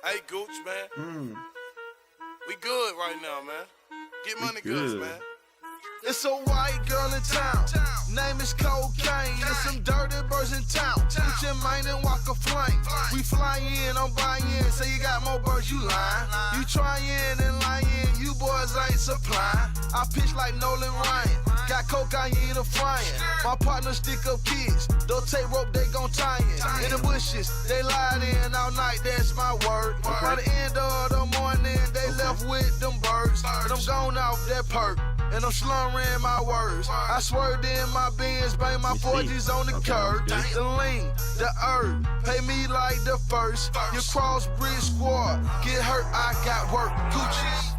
Hey, Gooch, man. Mm, We good right now, man. Get we money goods, good. man. It's a white girl in town. Name is Cocaine. There's some dirty birds in town. Put your mind and walk a flame. We fly in, I'm buying. Say you got more birds, you lying. You trying and lying. You boys ain't supplying. I pitch like Nolan Ryan. Got cocaine a frying. My partner stick up kids. Don't take rope, they gon' tie in. In the bushes, they lied in all night, that's my word. By the end of the morning, they left with them birds. And I'm gone off that perk. And I'm slurring my words. I swerved in my Benz, bang my 4Gs on the curb. The lean, the herb, pay me like the first. Your crossbridge squad, get hurt, I got work. Gucci.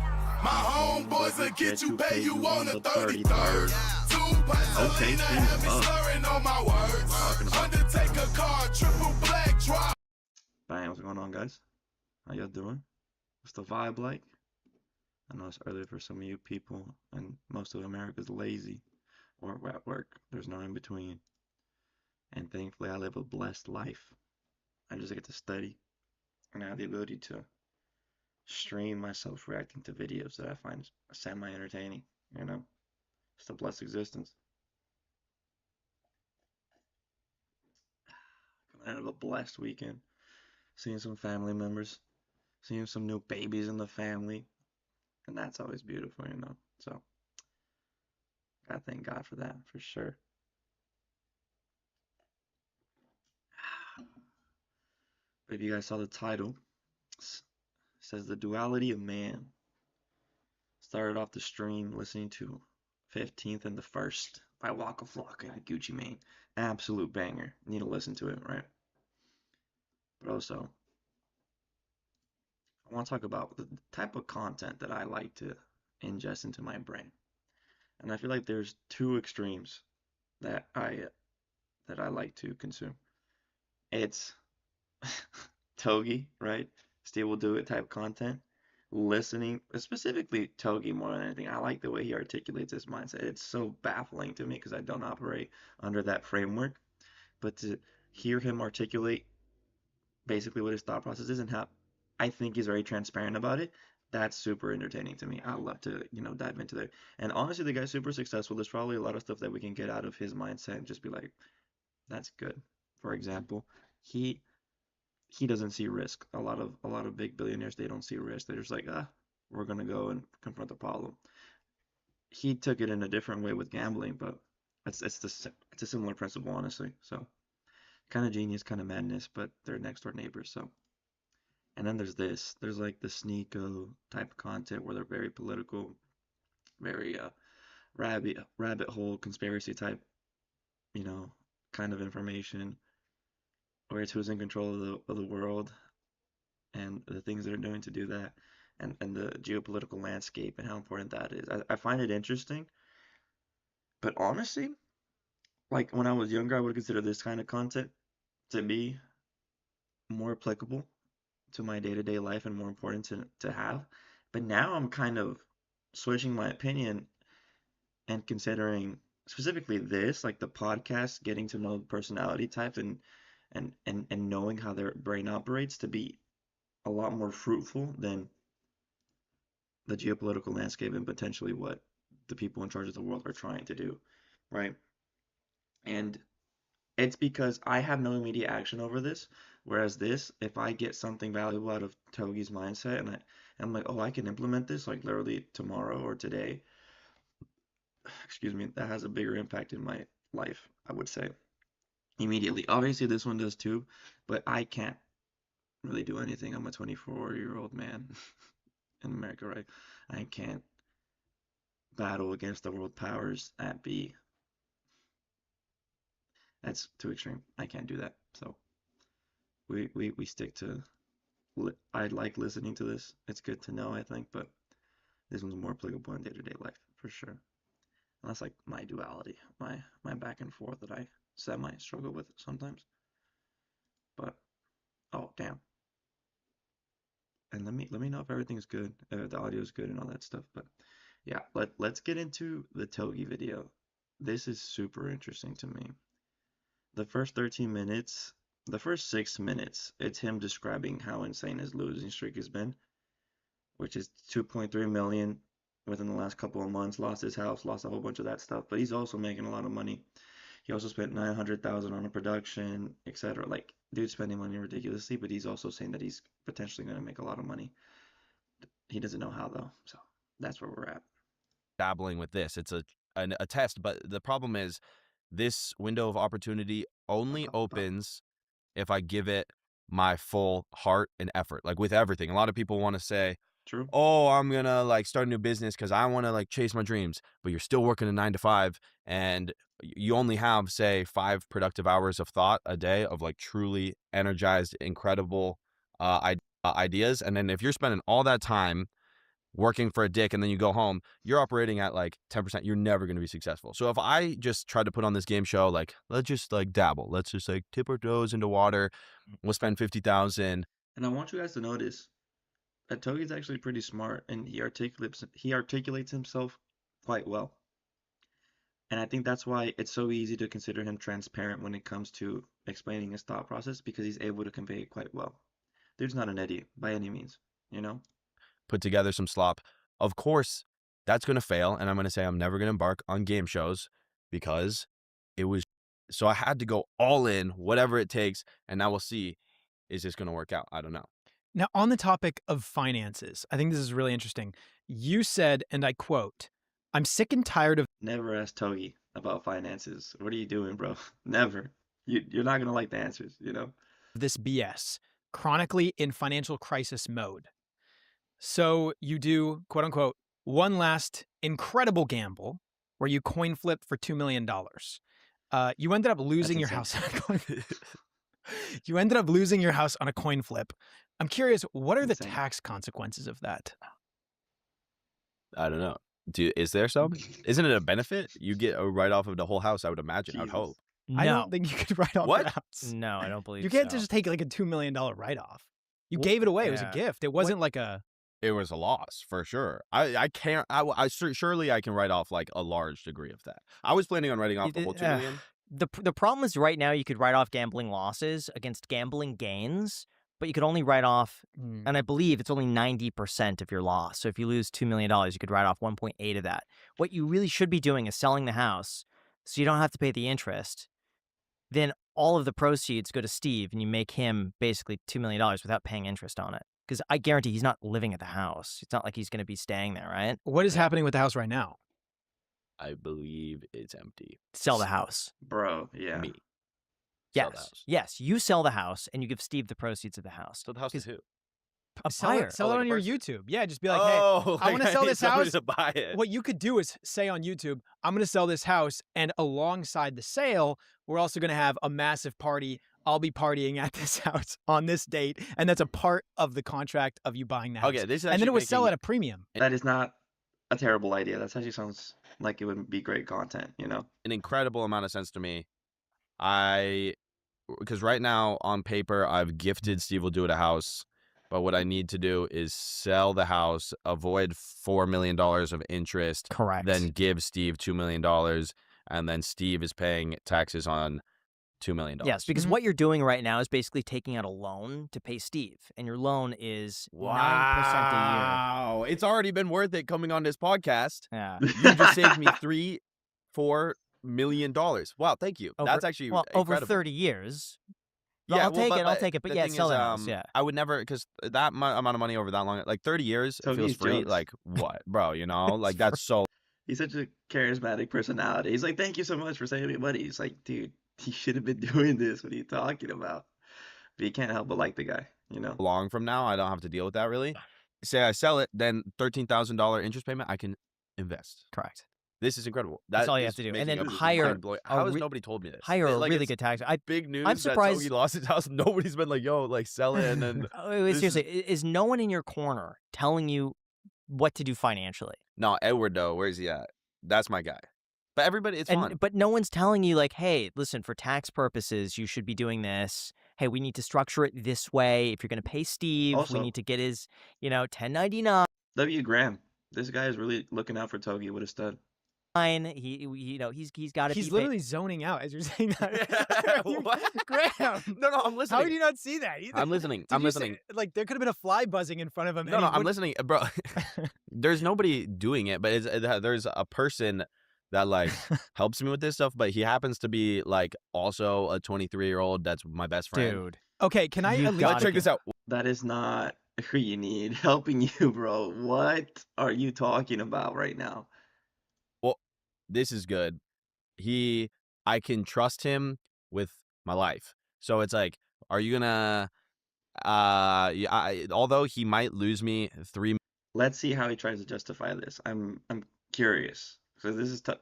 My homeboys will get you, pay you on the 33rd. Two pints Okay, have me slurring on my words. Undertaker car, triple black drop. Bang, what's going on, guys? How y'all doing? What's the vibe like? I know it's early for some of you people, and most of America's lazy or at work. There's no in between. And thankfully, I live a blessed life. I just get to study, and I have the ability to stream myself reacting to videos that I find semi-entertaining, you know? It's a blessed existence. Coming out of a blessed weekend, seeing some family members, seeing some new babies in the family, and that's always beautiful, you know? So, I thank God for that, for sure. But if you guys saw the title, it says The Duality of Man. Started off the stream listening to 15th and the 1st by Waka Flocka and Gucci Mane. Absolute banger. Need to listen to it, right? But also, I want to talk about the type of content that I like to ingest into my brain. And I feel like there's two extremes that I like to consume. It's Togi, right? Steve will do it type content. Listening, specifically Togi more than anything. I like the way he articulates his mindset. It's so baffling to me because I don't operate under that framework. But to hear him articulate basically what his thought process is and how I think he's very transparent about it, that's super entertaining to me. I love to, dive into that. And honestly, the guy's super successful. There's probably a lot of stuff that we can get out of his mindset and just be like, that's good. For example, he doesn't see risk. A lot of big billionaires, they don't see risk. They're just like, we're gonna go and confront the problem. He took it in a different way with gambling, but it's a similar principle, honestly. So kind of genius, kind of madness, but they're next door neighbors. So, and then there's this. There's like the Sneeko type of content where they're very political, very rabbit hole conspiracy type, you know, kind of information, where it's who's in control of the world and the things they're doing to do that, and the geopolitical landscape and how important that is. I find it interesting, but honestly, like when I was younger, I would consider this kind of content to be more applicable to my day-to-day life and more important to have. But now I'm kind of switching my opinion and considering specifically this, like the podcast, getting to know the personality type and knowing how their brain operates to be a lot more fruitful than the geopolitical landscape and potentially what the people in charge of the world are trying to do, right? And it's because I have no immediate action over this, whereas this, if I get something valuable out of Togi's mindset and I'm like, oh, I can implement this like literally tomorrow or today, excuse me, that has a bigger impact in my life, I would say, immediately. Obviously, this one does too, but I can't really do anything. I'm a 24-year-old man in America, right? I can't battle against the world powers at B. That's too extreme. I can't do that. So we stick to. I like listening to this. It's good to know, I think, but this one's more applicable in day-to-day life for sure. And that's like my duality, my back and forth that I semi struggle with sometimes. But oh damn. And let me know if everything's good, if the audio is good and all that stuff. But yeah, let's get into the Togi video. This is super interesting to me. The first 13 minutes the first 6 minutes, it's him describing how insane his losing streak has been, which is 2.3 million within the last couple of months. Lost his house, lost a whole bunch of that stuff, but he's also making a lot of money. He also spent 900,000 on a production, etc. Like, dude's spending money ridiculously, but he's also saying that he's potentially going to make a lot of money. He doesn't know how though, so that's where we're at. Dabbling with this, it's a test, but the problem is this window of opportunity only opens if I give it my full heart and effort. Like with everything, a lot of people want to say, True. oh, I'm gonna like start a new business because I want to like chase my dreams, but you're still working a 9 to 5 and you only have, say, 5 productive hours of thought a day of like truly energized, incredible ideas. And then if you're spending all that time working for a dick and then you go home, you're operating at like 10%, you're never going to be successful. So if I just tried to put on this game show, like, let's just like dabble, let's just like tip our toes into water, we'll spend 50,000. And I want you guys to notice that Togi's actually pretty smart and he articulates himself quite well. And I think that's why it's so easy to consider him transparent when it comes to explaining his thought process, because he's able to convey it quite well. Dude's not an idiot by any means, you know? Put together some slop. Of course, that's going to fail. And I'm going to say I'm never going to embark on game shows because it was. So I had to go all in, whatever it takes. And now we'll see, is this going to work out? I don't know. Now, on the topic of finances, I think this is really interesting. You said, and I quote, I'm sick and tired of. Never ask Togi about finances. What are you doing, bro? Never. You're not going to like the answers, you know? This BS, chronically in financial crisis mode. So you do, quote unquote, one last incredible gamble where you coin flipped for $2 million. You ended up losing your house. You ended up losing your house on a coin flip. I'm curious, what are the tax consequences of that? I don't know. Is there some? Isn't it a benefit? You get a write-off of the whole house, I would imagine. I'd hope. No. I don't think you could write off the house. No, I don't believe you can't just take like a $2 million write-off. You gave it away. It was a gift. It wasn't like a... It was a loss for sure. Surely I can write off like a large degree of that. I was planning on writing off the whole $2 million. The problem is right now you could write off gambling losses against gambling gains, but you could only write off, and I believe it's only 90% of your loss. So if you lose $2 million, you could write off 1.8 of that. What you really should be doing is selling the house so you don't have to pay the interest. Then all of the proceeds go to Steve and you make him basically $2 million without paying interest on it. Because I guarantee he's not living at the house. It's not like he's going to be staying there, right? What is happening with the house right now? I believe it's empty. Sell the house. Bro, yeah. Me. Yes. You sell the house and you give Steve the proceeds of the house. So the house is who? A buyer. Sell it like on a your person? YouTube. Yeah, just be like, hey, I want to sell this house. To buy it. What you could do is say on YouTube, I'm going to sell this house, and alongside the sale, we're also going to have a massive party. I'll be partying at this house on this date, and that's a part of the contract of you buying the house. Okay, this is and then it would sell at a premium. That is not a terrible idea. That actually sounds like it would be great content, you know? An incredible amount of sense to me. Because right now on paper, I've gifted Steve will do it a house. But what I need to do is sell the house, avoid $4 million of interest. Correct. Then give Steve $2 million. And then Steve is paying taxes on $2 million. Yes, because what you're doing right now is basically taking out a loan to pay Steve. And your loan is 9% a year. Wow. It's already been worth it coming on this podcast. Yeah. You just saved me $4 million. Wow, thank you. That's actually over incredible. 30 years. Yeah, I'll take it. But yeah, sell the house. Yeah. I would never, because that amount of money over that long, like 30 years, So it feels he's free. jealous. Like, what, bro? You know, like that's so. He's such a charismatic personality. He's like, thank you so much for saving me money. He's like, dude, he should have been doing this. What are you talking about? But you can't help but like the guy, you know? Long from now, I don't have to deal with that really. Say I sell it, then $13,000 interest payment, I can invest. Correct. This is incredible. That's all you have to do. And then hire. How has nobody told me this? Hire a really good tax. Big news. I'm surprised that Togi lost his house. Nobody's been like, yo, like sell it. And then seriously, is no one in your corner telling you what to do financially? No, Edward though, where's he at? That's my guy. But everybody, it's fun. But no one's telling you like, hey, listen, for tax purposes, you should be doing this. Hey, we need to structure it this way. If you're going to pay Steve, Also, we need to get his, 1099. W. Graham. This guy is really looking out for Togi. What a stud. He's got to be. He's literally zoning out as you're saying that. Graham, No, I'm how listening. did you not see that? I'm listening. Did I'm you say- listening. like there could have been a fly buzzing in front of him. No, and he I'm wouldn't- listening, bro. There's nobody doing it, but there's a person that like helps me with this stuff, but he happens to be like also a 23-year-old that's my best friend. Dude. Okay, can I You at least gotta Check this out. That is not who you need helping you, bro. What are you talking about right now? This is good. I can trust him with my life. So it's like, are you gonna although he might lose me 3 Let's see how he tries to justify this. I'm curious. So this is tough.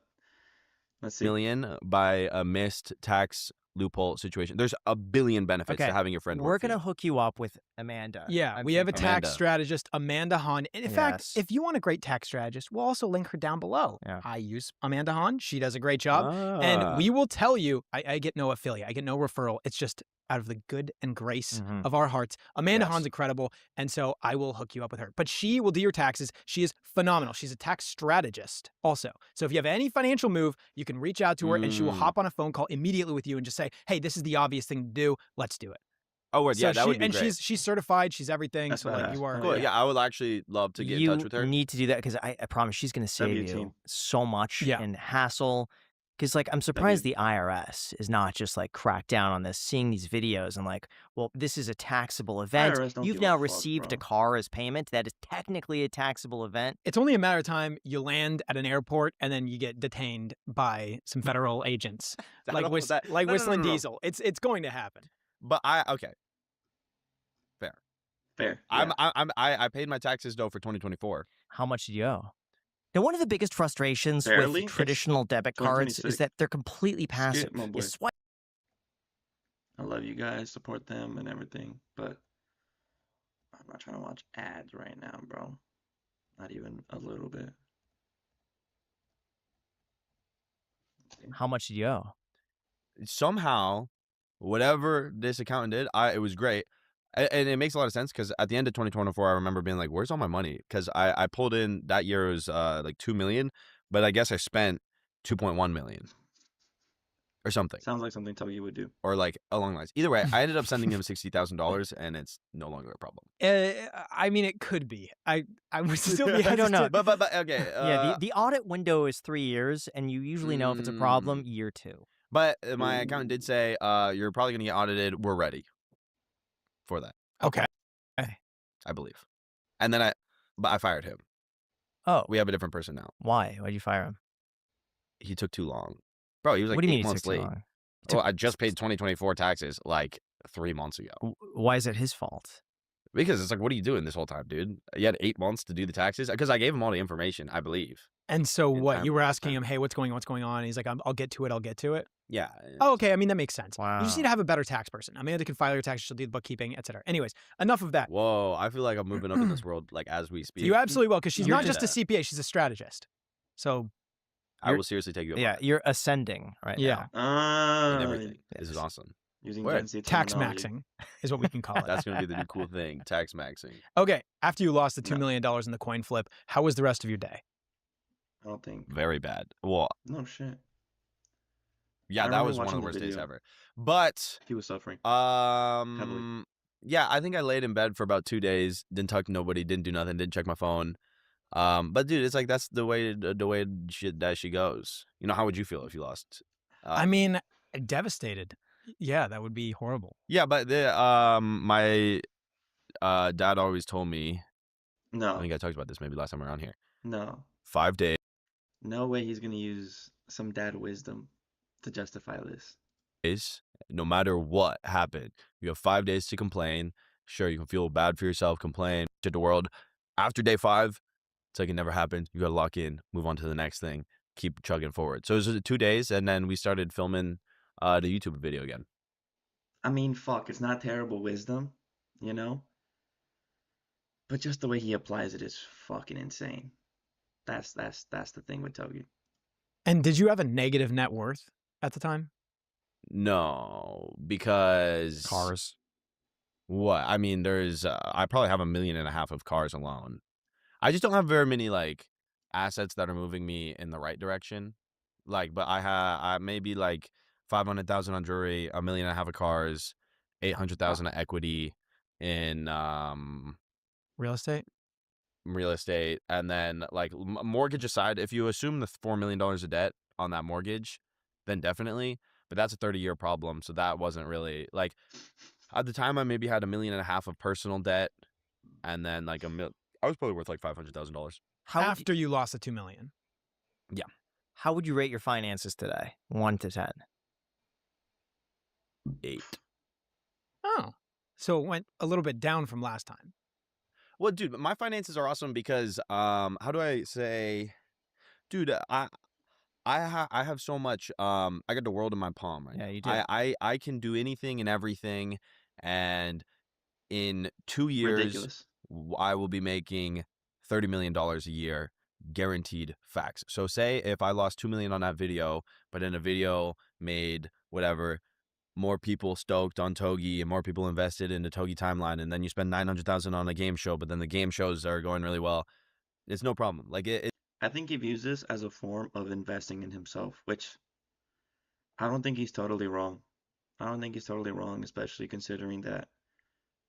Let's see. million by a missed tax loophole situation. There's a billion benefits Okay, to having your friend We're work for gonna you. hook you up with Amanda. Yeah, I'm we have a thinking. tax Amanda. strategist, Amanda Hahn. And in fact, Yes. if you want a great tax strategist, we'll also link her down below. Yeah. I use Amanda Hahn. She does a great job. Ah. And we will tell you, I get no affiliate. I get no referral. It's just out of the good and grace Mhm. of our hearts. Amanda Yes. Hahn's incredible. And so I will hook you up with her. But she will do your taxes. She is phenomenal. She's a tax strategist also. So if you have any financial move, you can reach out to her and she will Mm. hop on a phone call immediately with you and just say, hey, this is the obvious thing to do. Let's do it. Oh, word, yeah, So that would be and great. she's certified. She's everything. That's So like badass. you are. Cool. Yeah, I would actually love to get in touch with her. You need to do that because I promise she's going to save you W-team. so much Yeah. in hassle. Because like I'm surprised the IRS is not just like crack down on this, seeing these videos and like, well, this is a taxable event. IRS don't You've give a now fuck, received a bro. car as payment. That is technically a taxable event. It's only a matter of time you land at an airport and then you get detained by some federal agents, I like don't- like no, no, Whistling no, no. Diesel. It's going to happen. But okay. Fair. I paid my taxes though for 2024. How much did you owe? Now, one of the biggest frustrations Barely. with It's traditional debit cards is 2026. that they're completely passive. my boy. You swipe I love you guys, support them and everything, but I'm not trying to watch ads right now, bro. Not even a little bit. How much did you owe? Somehow, whatever this accountant did, it was great. And it makes a lot of sense because at the end of 2024, I remember being like, where's all my money? Because I pulled in that year, it was like 2 million, but I guess I spent 2.1 million or something, Sounds like something Togi would do. or like along the lines. Either way, I ended up sending him $60,000 and it's no longer a problem. I mean, it could be. I would still be. I don't know. hesitant. But okay. Yeah, the audit window is 3 years, and you usually know if it's a problem year 2. But my accountant did say, you're probably going to get audited. We're ready for that, Okay. I believe. And then but I fired him. Oh, We have a different person now. why? Why'd you fire him? He took too long. Bro, he was like what do you 8 mean it months took too late. long? Well, I just paid 2024 taxes like 3 months ago. Why is it his fault? Because it's like, what are you doing this whole time, dude? You had 8 months to do the taxes? Because I gave him all the information, I believe. And so In what? time You were for this asking time. him, hey, what's going on? What's going on? And he's like, I'll get to it. I'll get to it. Yeah. Oh, okay. I mean, that makes sense. You just need Wow. to have a better tax person. Amanda can file your taxes. She'll do the bookkeeping, etc. Anyways, enough of that. Whoa, I feel like I'm moving up in this world like as we speak. You absolutely will, because she's You're not just a just- CPA. She's a strategist. So I will seriously take you up on Yeah, that you're ascending right Yeah. now. and everything. This is Yes. awesome. Using Word. Gen Z tax terminology. maxing is what we can call it. That's going to be the new cool thing, tax maxing. Okay. After you lost the $2 No. million in the coin flip, how was the rest of your day? I don't think. Very bad. Well, No shit. yeah, I that remember was one of watching the the worst days video. ever. But He was suffering. yeah, I think I laid in bed for about 2 days, didn't talk to nobody, didn't do nothing, didn't check my phone. But dude, it's like that's the way that she goes. You know, how would you feel if you lost? I mean, devastated. Yeah, that would be horrible. Yeah, but my dad always told me. I No. think I talked about this maybe last time around here. No. 5 days. No way he's gonna use some dad wisdom to justify this. No matter what happened, you have 5 days to complain. Sure, you can feel bad for yourself, complain to the world. After day 5, it's like it never happened. You gotta lock in, move on to the next thing, keep chugging forward. So it was 2 days, and then we started filming the YouTube video again. I mean, fuck, it's not terrible wisdom, you know? But just the way he applies it is fucking insane. That's the thing with Togi. And did you have a negative net worth at the time? No, because Cars. What? I mean, there's I probably have 1.5 million of cars alone. I just don't have very many like assets that are moving me in the right direction. Like, but I maybe like 500,000 on jewelry, 1.5 million of cars, 800,000 of equity in Real estate? real estate, and then like mortgage aside, if you assume the $4 million of debt on that mortgage, then definitely. But that's a 30-year problem, so that wasn't really like at the time. I maybe had 1.5 million of personal debt, and then like I was probably worth like $500,000. After you lost the 2 million. Yeah. How would you rate your finances today? 1 to 10. 8. Oh. So it went a little bit down from last time. Well, dude, my finances are awesome because how do I say, dude, I have so much I got the world in my palm right Yeah, now. you do. I can do anything and everything, and in 2 years Ridiculous. I will be making $30 million a year, guaranteed facts. So say if I lost 2 million on that video, but in a video made whatever, more people stoked on Togi and more people invested in the Togi timeline, and then you spend 900,000 on a game show, but then the game shows are going really well, it's no problem. Like I think he views this as a form of investing in himself, which I don't think he's totally wrong. I don't think he's totally wrong, especially considering that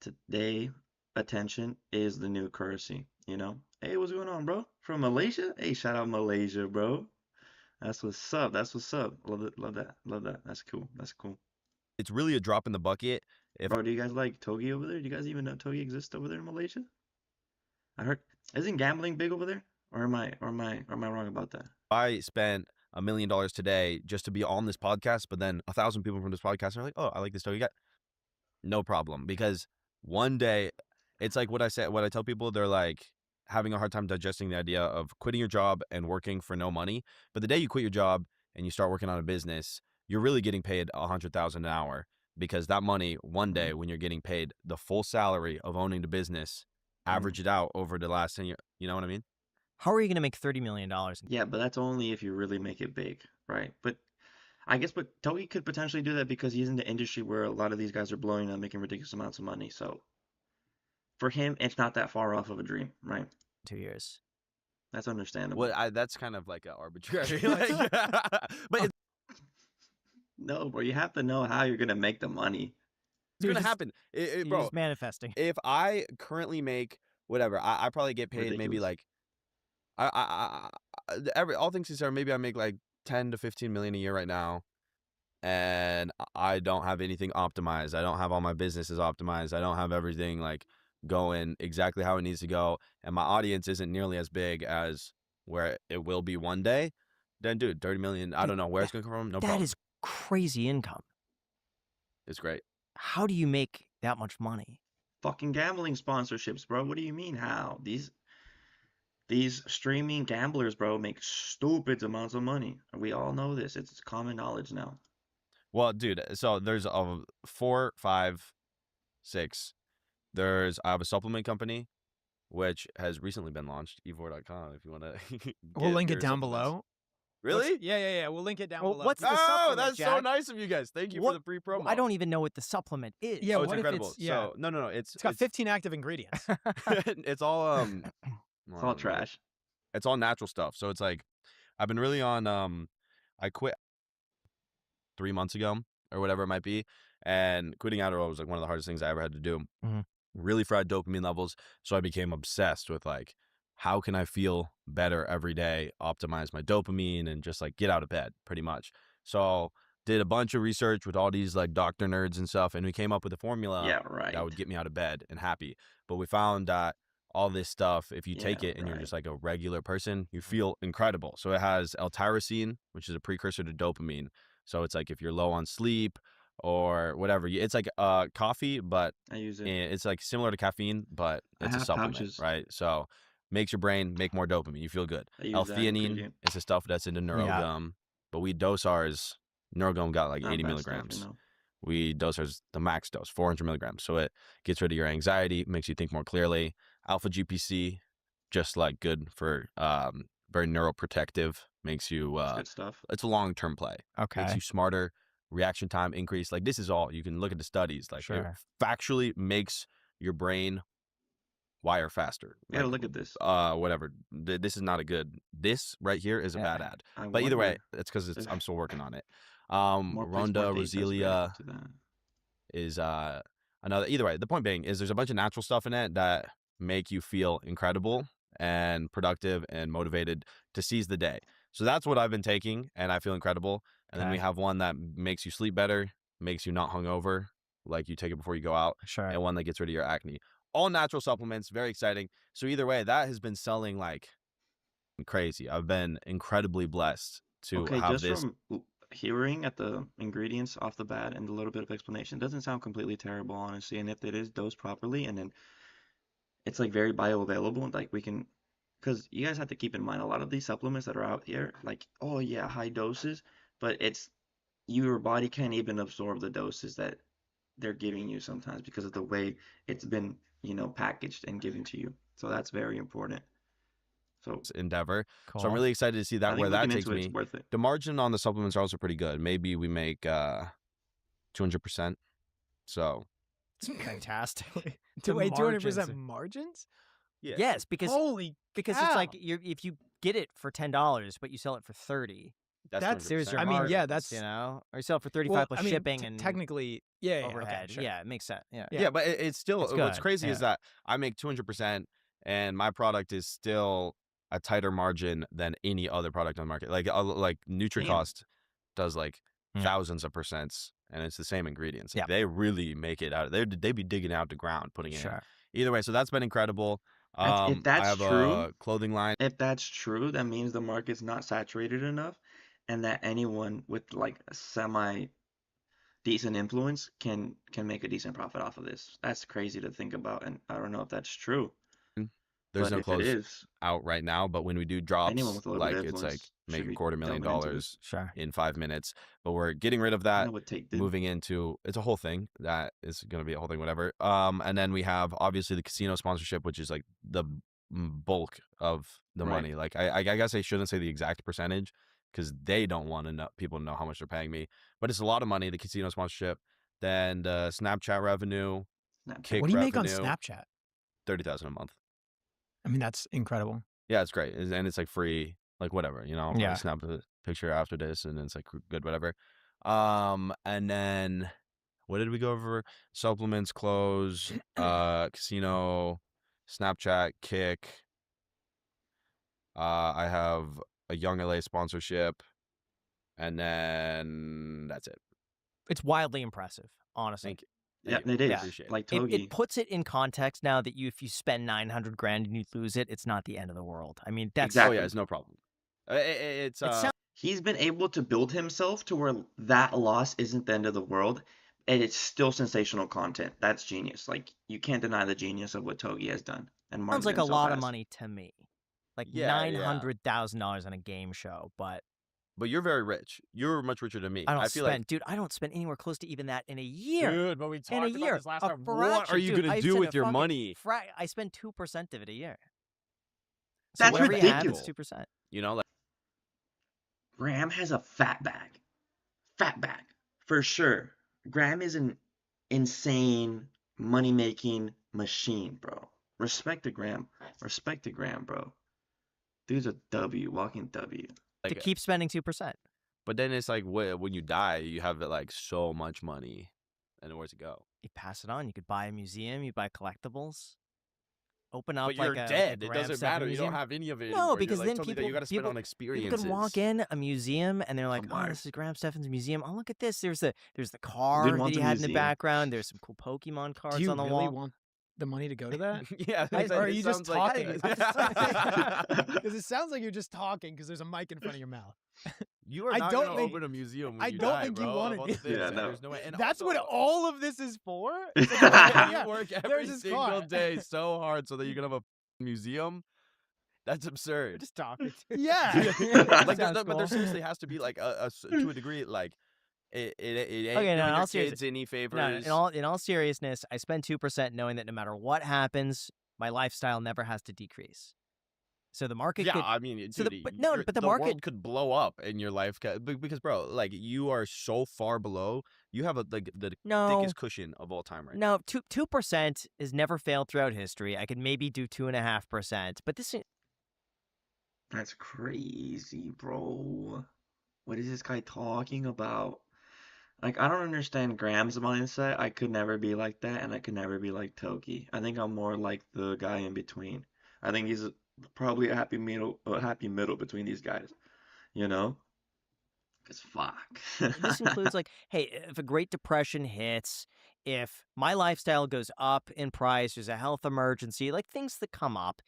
today attention is the new currency, you know? Hey, what's going on, bro? From Malaysia? Hey, shout out Malaysia, bro. That's what's up. That's what's up. Love it. Love that. Love that. That's cool. That's cool. it's really a drop in the bucket. Bro, do you guys like Togi over there? Do you guys even know Togi exists over there in Malaysia? I heard, isn't gambling big over there? Or am I wrong about that? I spent $1 million today just to be on this podcast, but then 1,000 people from this podcast are like, "Oh, I like this Togi guy." No problem, because one day, it's like what I tell people. They're like having a hard time digesting the idea of quitting your job and working for no money. But the day you quit your job and you start working on a business, you're really getting paid 100,000 an hour, because that money one day when you're getting paid the full salary of owning the business, average it out over the last 10 years. You know what I mean? How are you going to make $30 million? Yeah, but that's only if you really make it big, right? But I guess, but Togi could potentially do that because he's in the industry where a lot of these guys are blowing up, making ridiculous amounts of money. So for him, it's not that far off of a dream, right? 2 years. That's understandable. Well, that's kind of like an arbitrary. Like, but No, bro, you have to know how you're gonna make the money. it's gonna just- happen. You're Bro, just manifesting. if I currently make whatever, I probably get paid maybe Ridiculous. like all things considered, maybe I make like 10 to 15 million a year right now, and I don't have anything optimized. I don't have all my businesses optimized. I don't have everything like going exactly how it needs to go, and my audience isn't nearly as big as where it will be one day. Then, dude, 30 million. I don't know where it's gonna come from. No That problem. is crazy income. It's great. How do you make that much money? Fucking gambling sponsorships, bro. What do you mean how? These streaming gamblers, bro, make stupid amounts of money. We all know this. It's common knowledge now. Well, dude, so there's 4, 5, 6. I have a supplement company, which has recently been launched, evor.com, if you want to. We'll link it down below. Really? Yeah. We'll link it down Well, below. what's the Oh, supplement, that's so Jack? nice of you guys. Thank you for What- the free promo. I don't even know what the supplement is. Yeah, Oh, it's what if incredible. it's- yeah. So no, It's got 15 active ingredients. it's all It's all trash. It's all natural stuff. So it's like I've been really on I quit 3 months ago or whatever it might be, and quitting Adderall was like one of the hardest things I ever had to do. Mhm. Really fried dopamine levels, so I became obsessed with like how can I feel better every day, optimize my dopamine, and just like get out of bed pretty much. So did a bunch of research with all these like doctor nerds and stuff, and we came up with a formula Yeah, right. that would get me out of bed and happy. But we found that all this stuff, if you take Yeah, it and you're right. just like a regular person, you feel incredible. So it has L-tyrosine, which is a precursor to dopamine. So it's like if you're low on sleep or whatever, it's like coffee, but I use it. it's like similar to caffeine, but I it's a have supplement, pouches. right? So makes your brain make more dopamine. You feel good. I use that L-theanine ingredient. is the stuff that's in the neurogum, but we dose ours. Neurogum got like Not 80 bad milligrams. Stuff, you know? We dose ours the max dose, 400 milligrams. So it gets rid of your anxiety, makes you think more clearly. Alpha GPC, just like good for very neuroprotective, makes you It's good stuff. it's a long-term play. Okay. Makes you smarter, reaction time increase. Like this is all you can look at the studies. Like Sure. it factually makes your brain wire faster. We gotta look at this. Whatever. This is not a good. This right here is a bad ad. I But either way, wonder it's because if I'm still working on it. more place, more Ronda date does Roselia benefit to that. is another. Either way, the point being is there's a bunch of natural stuff in it that make you feel incredible and productive and motivated to seize the day. So that's what I've been taking, and I feel incredible. And then we have one that makes you sleep better, makes you not hungover, like you take it before you go out, Sure. and one that gets rid of your acne. All natural supplements, very exciting. So either way, that has been selling like crazy. I've been incredibly blessed to have just this. from hearing at the ingredients off the bat and a little bit of explanation, doesn't sound completely terrible, honestly. And if it is dosed properly, and then it's like very bioavailable, like we can, because you guys have to keep in mind a lot of these supplements that are out here, like, oh yeah, high doses, but it's your body can't even absorb the doses that they're giving you sometimes because of the way it's been, packaged and given to you. So that's very important. So Endeavor. Cool. So I'm really excited to see I that think where that looking takes into me. it's worth it. The margin on the supplements are also pretty good. Maybe we make 200%. So Fantastic. Wait, 200% margins. margins? yeah. Yes, because Holy it's cow. like if you get it for $10 but you sell it for 30, That's- there's 200%. your I mean, yeah, margins, that's- or you sell it for 35 well, plus I mean, shipping and technically, yeah, overhead. Okay, sure. Yeah, it makes sense. Yeah. Yeah, but it's still It's what's good, crazy is yeah. that I make 200% and my product is still a tighter margin than any other product on the market. Like NutriCost does like Yeah. thousands of percents and it's the same ingredients. Like, Yeah. they really make it out. They be digging out the ground putting it in. Sure. Either way, so that's been incredible. If that's I have true, a clothing line. If that's true, that means the market's not saturated enough, and that anyone with like a semi decent influence can make a decent profit off of this. That's crazy to think about, and I don't know if that's true. There's But no if it clothes is, out right now, but when we do drops, anyone with a little like bit of it's like influence make should be $250,000 Sure. in 5 minutes. But we're getting rid of I that. know what Take did. Moving into it's a whole thing that is going to be a whole thing, whatever. And then we have obviously the casino sponsorship, which is like the bulk of the Right. money. Like I guess I shouldn't say the exact percentage because they don't want to know people to know how much they're paying me, but it's a lot of money. The casino sponsorship, then the Snapchat revenue, Snapchat. kick What do you make on revenue, Snapchat? 30,000 a month. I mean, that's incredible. Yeah, it's great, and it's like free, like whatever, I'll probably Yeah. snap a picture after this, and it's like good, whatever. And then what did we go over? Supplements, clothes, casino, Snapchat, kick. I have a Young LA sponsorship, and then that's it. It's wildly impressive, honestly. Thank you. Yeah, Thank you. it is. Yeah. Appreciate it. Like It Togi. puts it in context now that if you spend 900 grand and you lose it, it's not the end of the world. I mean, that's Exactly. Oh yeah, it's no problem. It's It sounds He's been able to build himself to where that loss isn't the end of the world, and it's still sensational content. That's genius. Like, you can't deny the genius of what Togi has done. And Martin like a himself lot of has. money to me. Like Yeah, $900,000 on a game show, but but you're very rich. You're much richer than me. I don't feel spend, like dude. I don't spend anywhere close to even that in a year. Dude, but we talked in a about year, this last a time. What are fraction, you dude, gonna I do spend with a your fucking money? I spend 2% of it a year. That's whatever you have, ridiculous. it's 2%. Like Graham has a fat bag. Fat bag. For sure. Graham is an insane money-making machine, bro. Respect to Graham. Respect to Graham, bro. Dude's a W, walking W. To keep spending 2%. but then it's like when you die, you have like so much money, and where's it go? You pass it on. You could buy a museum. You buy collectibles. Open up But like you're a, like a dead. It Graham doesn't Stephan matter. You museum. don't have any of it. No, anymore. because You're, then like, totally people you got to spend people on you experiences. can walk in a museum and they're like, I'm "Oh, wired. this is Graham Stephan's museum. Oh, look at this. There's the car that wants he a had in the museum. background. There's some cool Pokemon cards Do you on the really wall." want the money to go to that? Yeah, Or it are you just sounds like- talking? Because it sounds like you're just talking because there's a mic in front of your mouth. You are I not don't gonna think- open a museum when I you don't die, think you bro, wanna of all do the things, that. and Yeah, no. there's no way. And That's what also, all of this is for? you work every there's his single car. day so hard so that you can have a museum. That's absurd. Just talking. Yeah. Like, Sounds but there cool. seriously has to be like to a degree, like it ain't Okay, no, doing in your all serious- kids any favors. No, in all seriousness, I spend 2% knowing that no matter what happens, my lifestyle never has to decrease. So the market Yeah, could. I mean, So dude, but no, but the market. world could blow up in your life because, bro, like you are so far below. You have the No, thickest cushion of all time right no, 2% has never failed throughout history. I could maybe do 2.5%, but this. That's crazy, bro. What is this guy talking about? Like, I don't understand Graham's mindset. I could never be like that, and I could never be like Toki. I think I'm more like the guy in between. I think he's probably a happy middle between these guys, you know? Cause fuck. This includes like, hey, if a Great Depression hits, if my lifestyle goes up in price, there's a health emergency, like things that come up,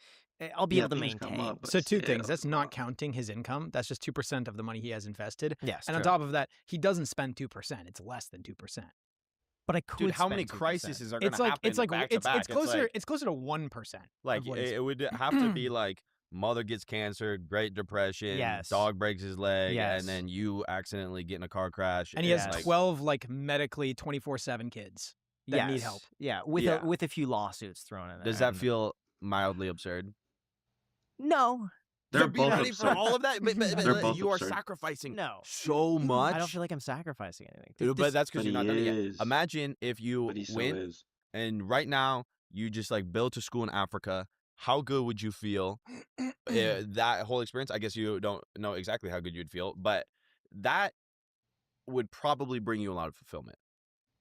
I'll be Yeah, able to things come maintain. up, but So two still, things. That's not bro. counting his income. That's just 2% of the money he has invested. Yes, And on true. top of that, he doesn't spend 2%. It's less than 2%. But I could Dude, how many spend 2%. crises are It's gonna like happen it's like back to back? it's closer like, it's closer to 1% like of what he's it would have to be like mother gets cancer, Great Depression, Yes. dog breaks his leg, Yes. and then you accidentally get in a car crash, and he has Yes. 12 like medically 24/7 kids that need help. Yeah, Yeah. with a few lawsuits thrown in there. Does that and- feel mildly absurd? No, They're To be both ready for absurd. all of that, They're both you are absurd. sacrificing no. so much. I don't feel like I'm sacrificing anything. Dude, but that's because But you're he not done it yet. is. Imagine if you But he so win is. and right now you just like built a school in Africa. How good would you feel? That whole experience. I guess you don't know exactly how good you'd feel, but that would probably bring you a lot of fulfillment.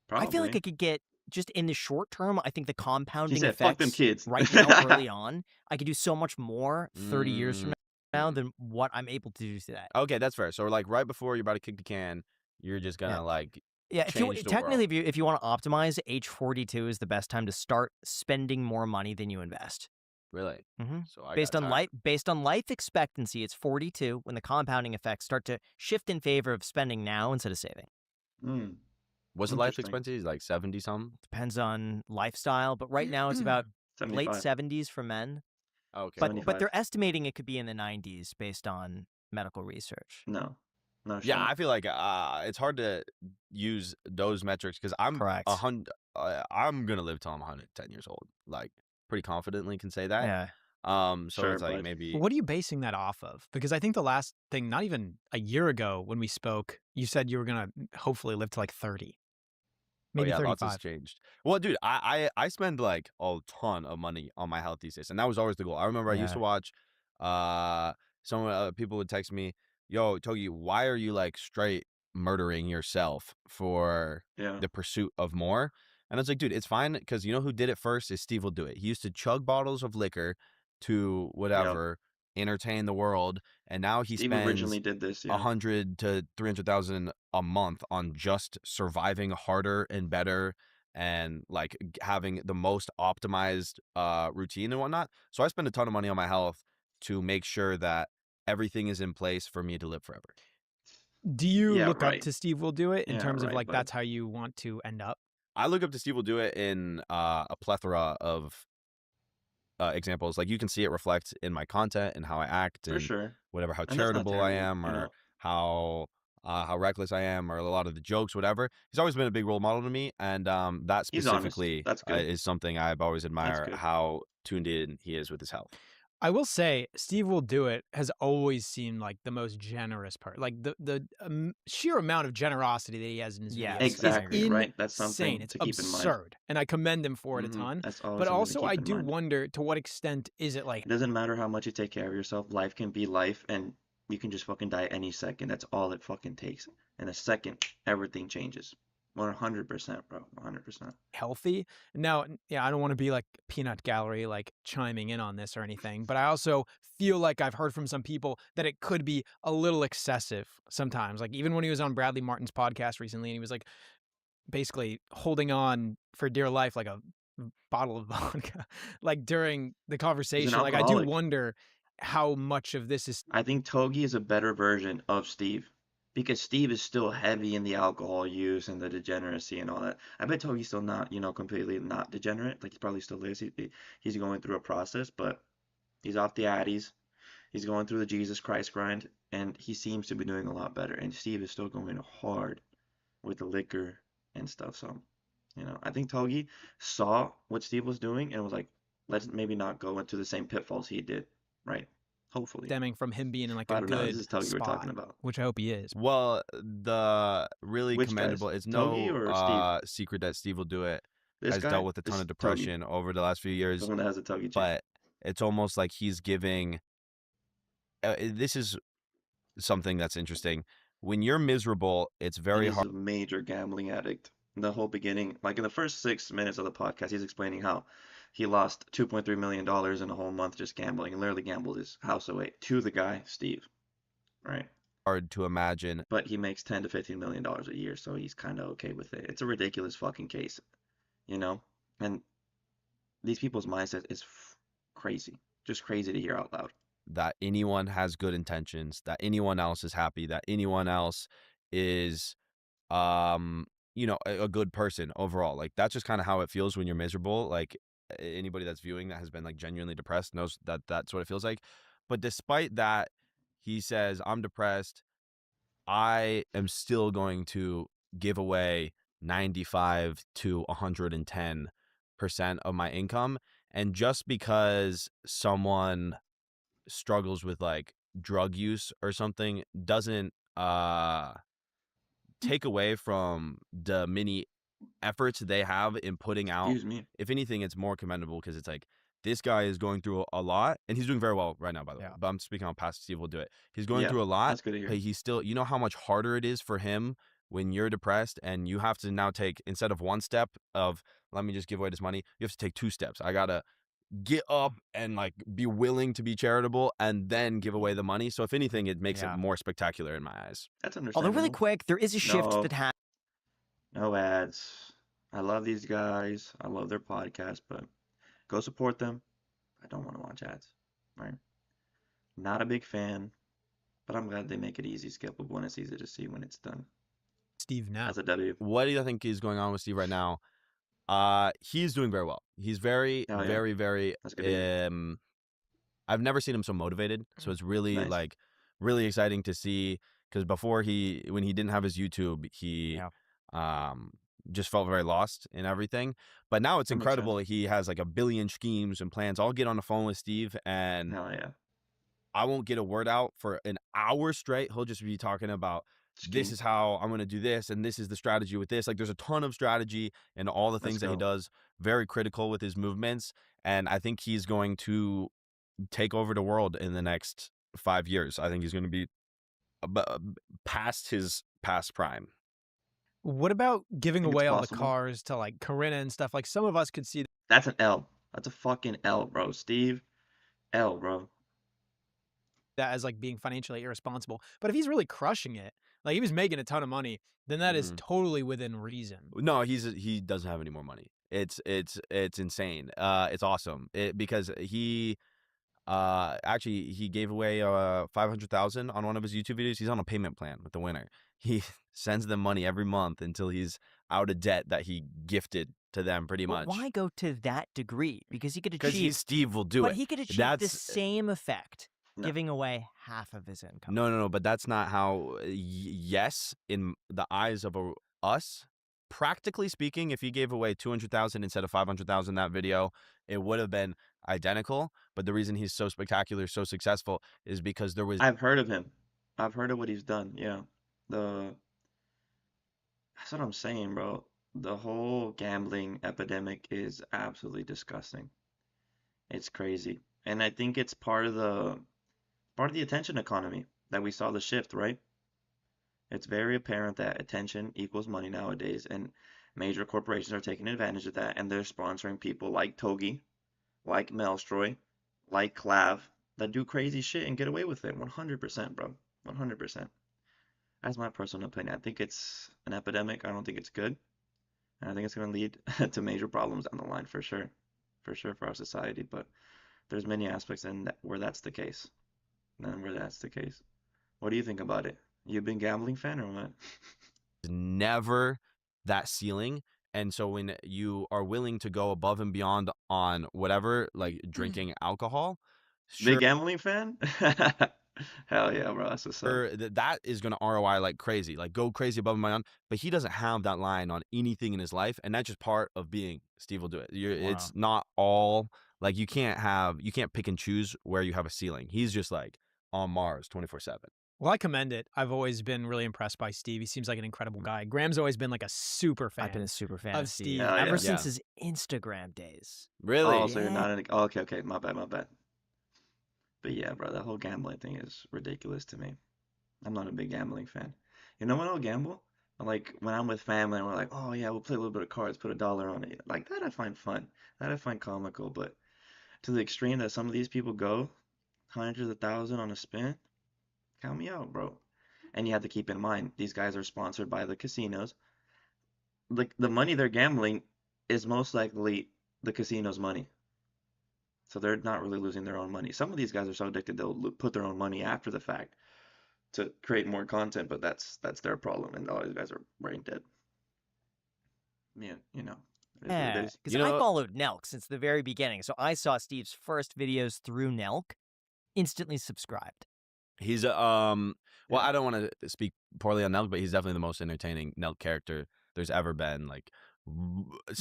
Probably. I feel like I could get just in the short term. I think the compounding He said, "Fuck them effects kids." right now, early on, I could do so much more 30 years from Mm. now than what I'm able to do today. Okay, that's fair. So like right before you're about to kick the can, you're just gonna Yeah. like Yeah, change the technically, world. if you want to optimize, age 42 is the best time to start spending more money than you invest. Really. Mhm. So I Based got on tired. life expectancy, it's 42 when the compounding effects start to shift in favor of spending now instead of saving. Mm. What's the life Interesting. expectancy? Like 70 something? Depends on lifestyle, but right now it's about late 75. 70s for men. Okay. But cool. 75. they're estimating it could be in the 90s based on medical research. No. No Yeah, shot. I feel like it's hard to use those metrics because I'm Correct. I'm gonna live till I'm 110 years old. Like pretty confidently can say that. Yeah. So Sure, it's like bud. maybe What are you basing that off of? Because I think the last thing, not even a year ago when we spoke, you said you were going to hopefully live to like 30. Maybe oh yeah, lots has 35. changed. Well, dude, I spend like a ton of money on my health these days, and that was always the goal. I remember I used to watch some people would text me, "Yo, Togi, why are you like straight murdering yourself for Yeah. the pursuit of more?" And I was like, dude, it's fine because you know who did it first is Steve will do it. He used to chug bottles of liquor to whatever entertain the world, and now he Steve spends originally did this. Yeah. 100 to 300,000 a month on just surviving harder and better and like having the most optimized routine and whatnot. So I spend a ton of money on my health to make sure that everything is in place for me to live forever. Do you Yeah, look up right. to Steve will do it in Yeah, terms of right, like bud. that's how you want to end up? I look up to Steve will do it in a plethora of examples. Like you can see it reflect in my content and how I act For and sure. whatever, how And that's not charitable I terrible, am you or know. how reckless I am or a lot of the jokes, whatever. He's always been a big role model to me, and that He's honest. specifically That's good. is something I've always admired good. how tuned in he is with his health. I will say Steve will do it has always seemed like the most generous part. Like the sheer amount of generosity that he has in his Yes, videos Exactly, is right? That's insane. something It's to keep in mind. absurd. And I commend him for it a ton. That's always But something also to I keep in do mind. wonder to what extent is it like It doesn't matter how much you take care of yourself. Life can be life, and you can just fucking die any second. That's all it fucking takes. In a second, everything changes. 100%, bro. 100%. healthy. Now, yeah, I don't want to be like peanut gallery, like chiming in on this or anything, but I also feel like I've heard from some people that it could be a little excessive sometimes. Like even when he was on Bradley Martin's podcast recently, and he was like basically holding on for dear life, like a bottle of vodka, like during the conversation. Like I do alcoholic. wonder how much of this is I think Togi is a better version of Steve. Because Steve is still heavy in the alcohol use and the degeneracy and all that. I bet Togi's still not, completely not degenerate. Like he probably still is. He's going through a process, but he's off the addies. He's going through the Jesus Christ grind, and he seems to be doing a lot better. And Steve is still going hard with the liquor and stuff. So, I think Togi saw what Steve was doing and was like, let's maybe not go into the same pitfalls he did, right? Hopefully. stemming from him being in like I a don't know. This good is Togi we're spot, talking about. which I hope he is. Well, the really Which commendable, guys? it's Togi no or Steve? secret that Steve will do it, This has guy? dealt with a ton This of Togi. depression over the last few The years, one that has a Togi chain. but it's almost like he's giving. This is something that's interesting. When you're miserable, it's very He's hard. a major gambling addict. In the whole beginning, like in the first 6 minutes of the podcast, he's explaining how he lost $2.3 million in a whole month just gambling and literally gambled his house away to the guy, Steve. Right? Hard to imagine. But he makes $10 to $15 million a year, so he's kind of okay with it. It's a ridiculous fucking case, you know? And these people's mindset is crazy. Just crazy to hear out loud. That anyone has good intentions, that anyone else is happy, that anyone else is you know, a good person overall. Like that's just kind of how it feels when you're miserable. Like anybody that's viewing that has been like genuinely depressed knows that that's what it feels like. But despite that, he says, I'm depressed. I am still going to give away 95 to 110% of my income. And just because someone struggles with like drug use or something doesn't take away from the many efforts they have in putting out. Excuse me. If anything, it's more commendable because it's like this guy is going through a lot, and he's doing very well right now, by the way. Yeah. But I'm speaking on past. Steve will do it. He's going Yeah, through a lot, that's good to hear. but he's still. You know how much harder it is for him when you're depressed, and you have to now take, instead of one step of let me just give away this money, you have to take 2 steps. I gotta get up and like be willing to be charitable and then give away the money. So if anything, it makes it Yeah. more spectacular in my eyes. That's Although understandable. really quick, there is a shift No. that happened. No ads. I love these guys. I love their podcast, but go support them. I don't want to watch ads. Right? Not a big fan, but I'm glad they make it easy, skippable, and it's easy to see when it's done. Steve now. That's a W. What do you think is going on with Steve right now? He's doing very well. He's very, Oh, yeah. very, very. That's good to hear. I've never seen him so motivated. So it's really Nice. like really exciting to see, because before when he didn't have his YouTube, he just felt very lost in everything. But now it's That makes incredible. He has like a billion schemes and plans. I'll get on the phone with Steve and Hell yeah. I won't get a word out for an hour straight. He'll just be talking about this Scheme. is how I'm going to do this, and this is the strategy with this. Like there's a ton of strategy and all the things that he go. does. Very critical with his movements, and I think he's going to take over the world in the next 5 years. I think he's going to be past his past prime. What about giving Think it's away all the possible. cars to like Corinna and stuff? Like some of us could see That's an L. That's a fucking L, bro. Steve, L, bro. that as like being financially irresponsible. But if he's really crushing it, like he was making a ton of money, then that is totally within reason. No, he doesn't have any more money. It's insane. It's awesome. Because he actually he gave away 500,000 on one of his YouTube videos. He's on a payment plan with the winner. He sends them money every month until he's out of debt that he gifted to them, pretty much. Why go to that degree? Because he could Because achieve. Steve will do but it. he could achieve the That's same effect No. giving away half of his income. no, but that's not how. Yes, in the eyes of us, practically speaking, if he gave away 200,000 instead of 500,000 that video, it would have been identical. But the reason he's so spectacular, so successful, is because there was. I've heard of him. I've heard of what he's done. Yeah. That's what I'm saying, bro. The whole gambling epidemic is absolutely disgusting. It's crazy. And I think it's part of the attention economy that we saw the shift, right? It's very apparent that attention equals money nowadays, and major corporations are taking advantage of that, and they're sponsoring people like Togi, like Melstroy, like Clav, that do crazy shit and get away with it. 100%, bro. 100%. That's my personal opinion. I think it's an epidemic. I don't think it's good. And I think it's going to lead to major problems down the line for sure. For sure for our society. But there's many aspects in that where that's the case. None where that's the case. What do you think about it? You been gambling fan or what? Never that ceiling. And so when you are willing to go above and beyond on whatever, like drinking alcohol, Big gambling fan? Hell yeah, bro. That's what's up. That is going to ROI like crazy, like go crazy above and beyond. But he doesn't have that line on anything in his life, and that's just part of being Steve will do it. It's not all like you can't pick and choose where you have a ceiling. He's just like on Mars 24/7. Well, I commend it. I've always been really impressed by Steve. He seems like an incredible guy. Graham's always been like a super fan. I've been a super fan of Steve. Hell ever yeah. since his Instagram days. Really? Oh, so you're Yeah. not in. Oh, okay. My bad. But yeah, bro, that whole gambling thing is ridiculous to me. I'm not a big gambling fan. You know when I'll gamble? Like when I'm with family and we're like, oh yeah, we'll play a little bit of cards, put $1 on it. Like that I find fun. That I find comical. But to the extreme that some of these people go, hundreds of thousands on a spin, count me out, bro. And you have to keep in mind, these guys are sponsored by the casinos. Like the money they're gambling is most likely the casino's money. So they're not really losing their own money. Some of these guys are so addicted they'll put their own money after the fact to create more content, but that's their problem, and all these guys are brain dead. Yeah, you know. It is what it Yeah, is. because You I know- followed Nelk since the very beginning. So I saw Steve's first videos through Nelk, instantly subscribed. He's well, I don't want to speak poorly on Nelk, but he's definitely the most entertaining Nelk character there's ever been. Like, Well,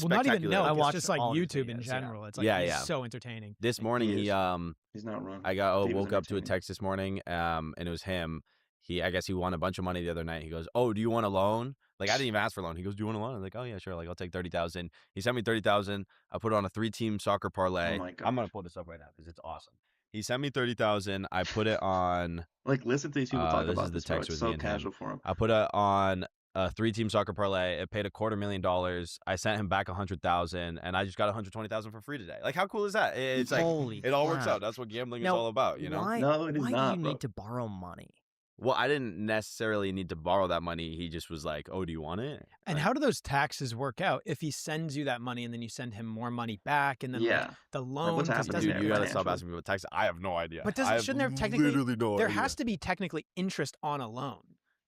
not even spectacular. Nelk. I It's watched just like all of his YouTube in videos, yeah. general. It's like Yeah, he's yeah. so entertaining. This morning He he is. He's not wrong. I Steve is woke up to a entertaining. text this morning, and it was him. I guess he won a bunch of money the other night. He goes, "Oh, do you want a loan?" Like I didn't even ask for a loan. He goes, "Do you want a loan?" I'm like, "Oh yeah, sure." Like I'll take 30,000. He sent me 30,000. I put it on a 3-team soccer parlay. Oh my I'm gonna gosh. pull this up right now because it's awesome. He sent me 30,000. I put it on. Like listen to these people talk This about is the this, bro. text It's with me so and him. casual for him. I put it on a 3-team soccer parlay. It paid $250,000. I sent him back 100,000, and I just got 120,000 for free today. Like how cool is that? It's like Holy it all works crap. out. That's what gambling is Now, all about, you know. Why, No, it is why not, do you bro. need to borrow money? Well, I didn't necessarily need to borrow that money. He just was like, "Oh, do you want it?" And Like, how do those taxes work out if he sends you that money and then you send him more money back and then Yeah. like the loan? what's 'cause he happening doesn't dude, there, you get gotta it. stop financially? asking people taxes. I have no idea. But I have shouldn't there technically literally no there idea. has to be technically interest on a loan.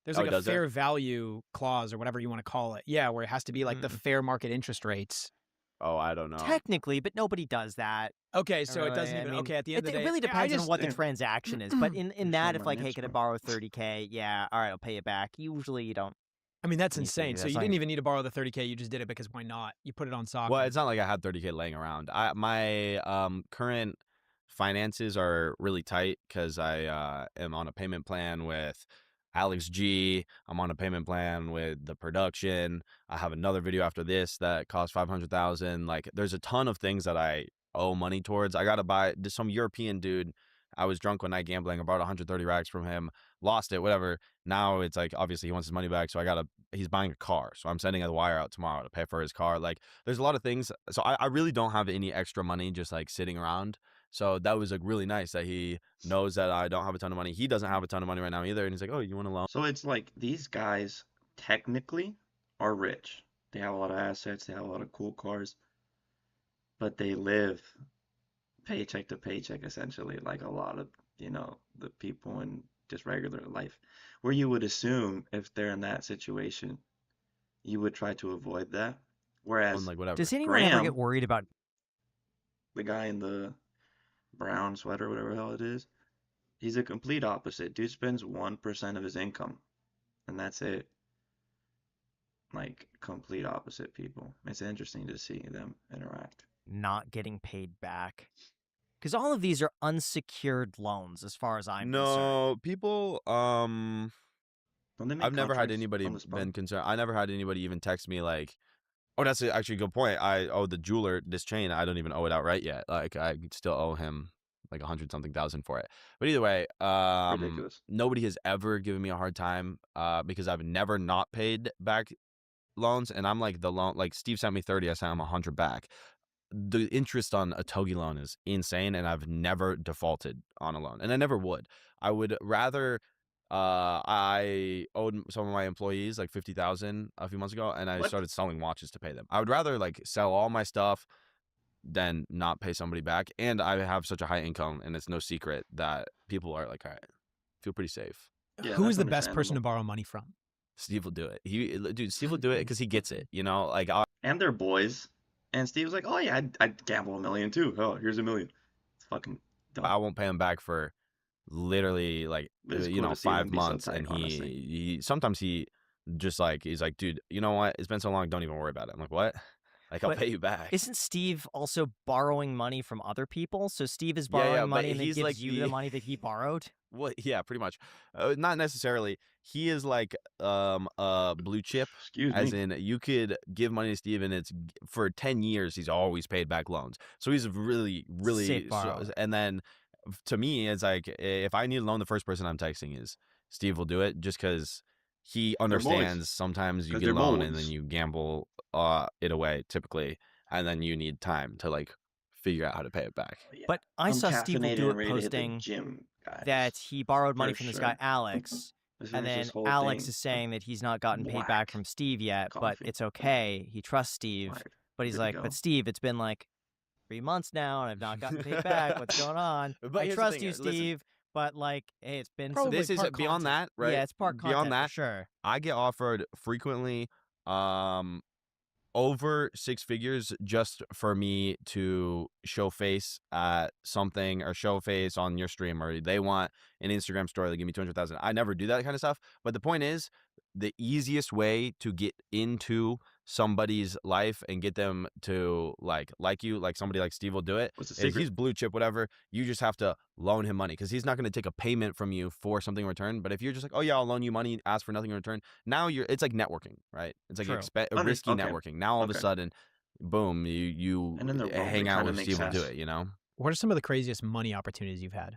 There's Oh, like a does there? fair value clause or whatever you want to call it. Yeah, where it has to be like the Mm. fair market interest rates. Oh, I don't know. Technically, but nobody does that. Okay, so it Really, doesn't I even. mean, Okay, at the end of the it day, really yeah, I depends on just- what the yeah. transaction is. But in You're that, so if like, hey, niche, can I bro. borrow 30K? Yeah, all right, I'll pay it back. Usually, you don't. I mean, that's Easy, insane. So that's you like- didn't even need to borrow the 30K. You just did it because why not? You put it on soccer. Well, it's not like I had 30K laying around. My current finances are really tight because I am on a payment plan with Alex G. I'm on a payment plan with the production. I have another video after this that costs 500,000. Like, there's a ton of things that I owe money towards. I gotta buy some European dude. I was drunk one night gambling. I bought 130 racks from him, lost it, whatever. Now it's like obviously he wants his money back, so he's buying a car, so I'm sending a wire out tomorrow to pay for his car. Like, there's a lot of things. So I really don't have any extra money just like sitting around. So that was like really nice that he knows that I don't have a ton of money. He doesn't have a ton of money right now either, and he's like, "Oh, you want a loan?" So it's like these guys technically are rich. They have a lot of assets, they have a lot of cool cars, but they live paycheck to paycheck essentially, like a lot of, the people in just regular life. Where you would assume if they're in that situation, you would try to avoid that. Whereas Like whatever. Does anyone ever Graham- get worried about? the guy in the brown sweater, whatever the hell it is, he's a complete opposite. Dude spends 1% of his income, and that's it. Like, complete opposite people. It's interesting to see them interact. Not getting paid back? Because all of these are unsecured loans, as far as I'm concerned. No, people. Don't they make I've never had contracts anybody on the spot? been concerned. I never had anybody even text me like, "Oh, that's actually a good point. I owe the jeweler this chain. I don't even owe it outright yet. Like I still owe him like 100-something thousand for it." But either way, Ridiculous. nobody has ever given me a hard time because I've never not paid back loans, and I'm like the loan. Like Steve sent me 30, I sent him 100 back. The interest on a Togi loan is insane, and I've never defaulted on a loan, and I never would. I would rather. I owed some of my employees like 50,000 a few months ago, and I What? started selling watches to pay them. I would rather like sell all my stuff than not pay somebody back. And I have such a high income, and it's no secret that people are like, "All right, feel pretty safe." Yeah, Who is that's the best person to understandable. borrow money from? Steve will do it. Dude, Steve will do it because he gets it. You know, like And they're boys. And Steve's like, oh yeah, I'd gamble $1 million too. Oh, here's $1 million. It's fucking dumb. I won't pay him back for literally like It's cool to see 5 them be so months, tight, and honestly. he sometimes just like he's like, dude, you know what? It's been so long, don't even worry about it. I'm like, what? Like, I'll But pay you back. Isn't Steve also borrowing money from other people? So Steve is Yeah, borrowing but money and then he's like gives you the money that he borrowed? well, yeah, pretty much. Not necessarily. He is like blue chip, Excuse as me. in you could give money to Steve, and it's for 10 years he's always paid back loans. So he's really Safe borrower. and then to me it's like if I need a loan, the first person I'm texting is Steve will do it, just because he boys. understands sometimes you 'Cause get a they're loan and then boys. you gamble it away typically, and then you need time to like figure out how to pay it back. Yeah, But I I'm saw Steve will caffeinated do and it ready to hit the posting gym, guys. that he borrowed money For from this guy sure. Alex, As and soon as then this whole Alex thing is saying that he's not gotten paid back whack. from Steve yet, but Coffee. it's okay. He trusts Steve, Fired. but he's Good to like, go. but Steve, it's been like 3 months now, and I've not gotten paid back. What's going on? But I here's the trust thing, you, listen. Steve, but like, hey, it's been Probably This is part beyond content. that, right? Yeah, it's part Beyond content for that, sure. I get offered frequently over 6 figures just for me to show face at something or show face on your stream, or they want an Instagram story, they give me 200,000. I never do that kind of stuff. But the point is, the easiest way to get into somebody's life and get them to like you, like somebody like Steve will do it, What's the is secret? he's blue chip, whatever. You just have to loan him money, because he's not going to take a payment from you for something in return. But if you're just like, oh yeah, I'll loan you money, ask for nothing in return, now it's like networking, right? It's like True. risky Okay. networking. Now all of a Okay. sudden, boom, you And in the room, hang it out kinda with makes Steve will do sense. it, you know? What are some of the craziest money opportunities you've had?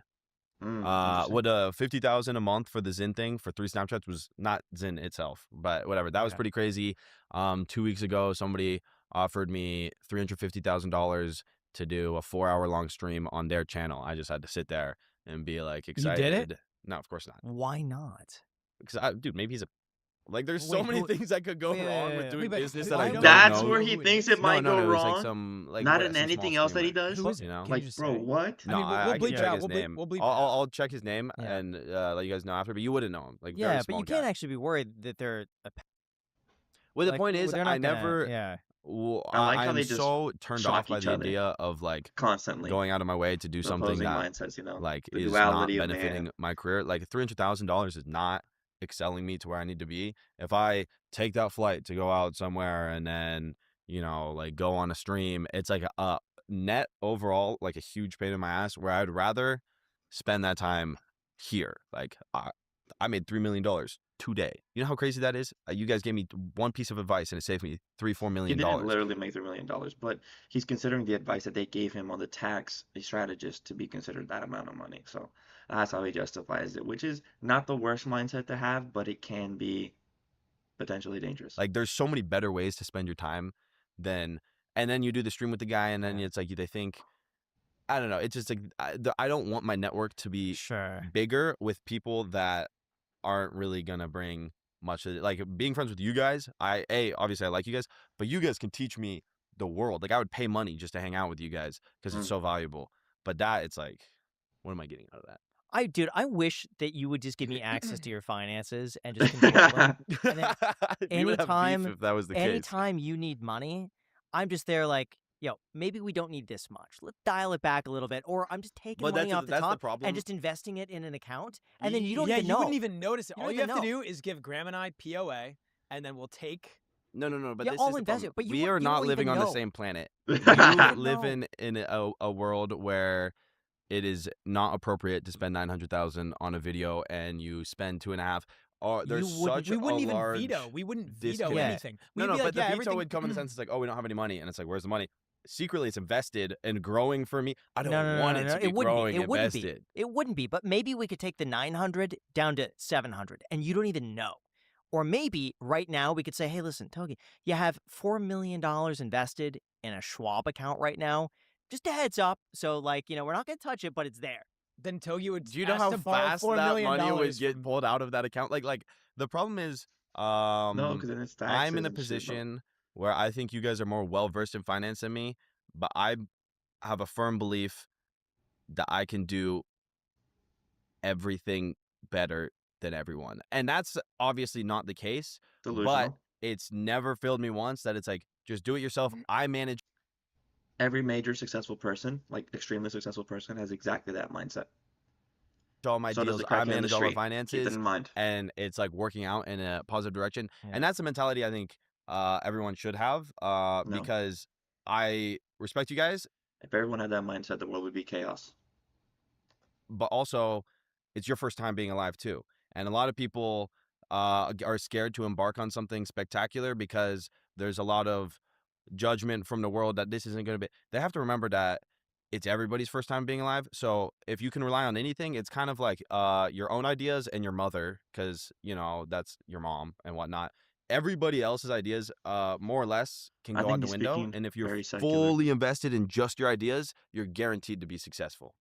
Interesting. What 50,000 a month for the Zin thing for 3 Snapchats was not Zin itself, but whatever. That was Okay. pretty crazy. 2 weeks ago, somebody offered me $350,000 to do a 4-hour long stream on their channel. I just had to sit there and be like You excited. did it? No, of course not. Why not? Because dude, maybe he's a like. There's so Wait, many who- things that could go wait, wrong wait, with wait, doing wait, but business who- that I why don't don't- That's know. where he thinks it might no, go it was wrong. like some like Not what, in some anything small else that he streamer, does. Who is it? you know? Can you Like, just bro, say? what? I mean, we'll I can bleep check out. his name. We'll bleep I'll check his name Yeah. and let you guys know after. But you wouldn't know him. Like, very Yeah, but small you can't guy. actually be worried that they're Well, the like, point is, they're not I gonna- never. Yeah. I like how I'm they just so turned shock off by each the other idea of like constantly. going out of my way to do The something opposing that mindsets, you know. like The is not duality of benefiting man. my career. Like $300,000 is not excelling me to where I need to be. If I take that flight to go out somewhere and then like go on a stream, it's like a net overall like a huge pain in my ass, where I'd rather spend that time here. Like I made $3 million today. You know how crazy that is? You guys gave me one piece of advice and it saved me $3-4 He million. didn't literally make $3 million, but he's considering the advice that they gave him on the tax strategist to be considered that amount of money. So that's how he justifies it, which is not the worst mindset to have, but it can be potentially dangerous. Like, there's so many better ways to spend your time than, and then you do the stream with the guy, and then it's like they think, I don't know. It's just like I don't want my network to be Sure. bigger with people that aren't really gonna bring much of it. Like, being friends with you guys, obviously I like you guys, but you guys can teach me the world. Like, I would pay money just to hang out with you guys because it's so valuable. But that, it's like, what am I getting out of that? I wish that you would just give me access to your finances and just control them. And then We would have beef anytime- if that was the case. anytime you need money, I'm just there like, yo, maybe we don't need this much. Let's dial it back a little bit. Or I'm just taking But money off the that's top problem. and just investing it in an account. And then you don't yeah, even you know. wouldn't even notice it. You All don't you even have to know. do is give Graham and I POA, and then we'll take. No. But Yeah, this I'll is the invest problem. it, but you We won't- are you not won't living even on the know. same planet. You You don't live know. in a world where it is not appropriate to spend 900,000 on a video, and you spend 2.5. Or there's such We wouldn't a even large veto. We wouldn't veto disconnect. Yeah. anything. No, We'd be but like, the yeah, veto everything. would come in the sense it's like, oh, we don't have any money, and it's like, where's the money? Secretly, it's invested and growing for me. I don't want it to be It wouldn't growing, be. It wouldn't invested. be. It wouldn't be. But maybe we could take the 900 down to 700, and you don't even know. Or maybe right now we could say, hey, listen, Togi, you have $4 million invested in a Schwab account right now. Just a heads up. So, like, we're not going to touch it, but it's there. Then Togi would. Do you know ask how to borrow fast $4 that million money would get from- pulled out of that account? Like the problem is, No, because then it's taxes. I'm in a and shit, bro. position where I think you guys are more well versed in finance than me, but I have a firm belief that I can do everything better than everyone, and that's obviously not the case. Delusional. But it's never failed me once that it's like, just do it yourself. I manage. Every major successful person, like extremely successful person, has exactly that mindset. all my So does deals, the I crackhead in the manage all my street. Keep that finances, in mind. and it's like working out in a positive direction. Yeah. And that's the mentality I think everyone should have No. because I respect you guys, If everyone had that mindset, the world would be chaos. but also it's your first time being alive too. And a lot of people are scared to embark on something spectacular because there's a lot of judgment from the world that this isn't going to be. They have to remember that it's everybody's first time being alive. So if you can rely on anything, it's kind of like your own ideas and your mother, because you know that's your mom and whatnot. Everybody else's ideas, more or less, can I go think out the he's window. speaking And if you're very secular. fully invested in just your ideas, you're guaranteed to be successful.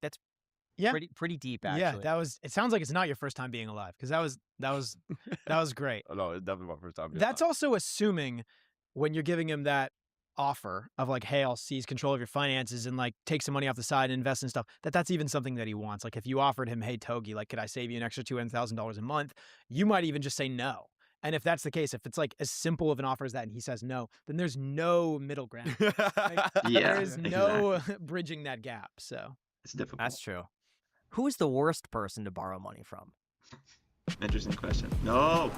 Yeah. Pretty deep, Yeah, actually. that was. It sounds like it's not your first time being alive because that was great. Oh, no, it's definitely my first time. That's also assuming when you're giving him that offer of like, hey, I'll seize control of your finances and like take some money off the side and invest in stuff, that's even something that he wants. Like if you offered him, hey, Togi, like, could I save you an extra $200,000 a month? You might even just say no. And if that's the case, if it's like as simple of an offer as that and he says no, then there's no middle ground. Yeah, There is no bridging that gap. So it's difficult. That's true. Who is the worst person to borrow money from? Interesting question. No,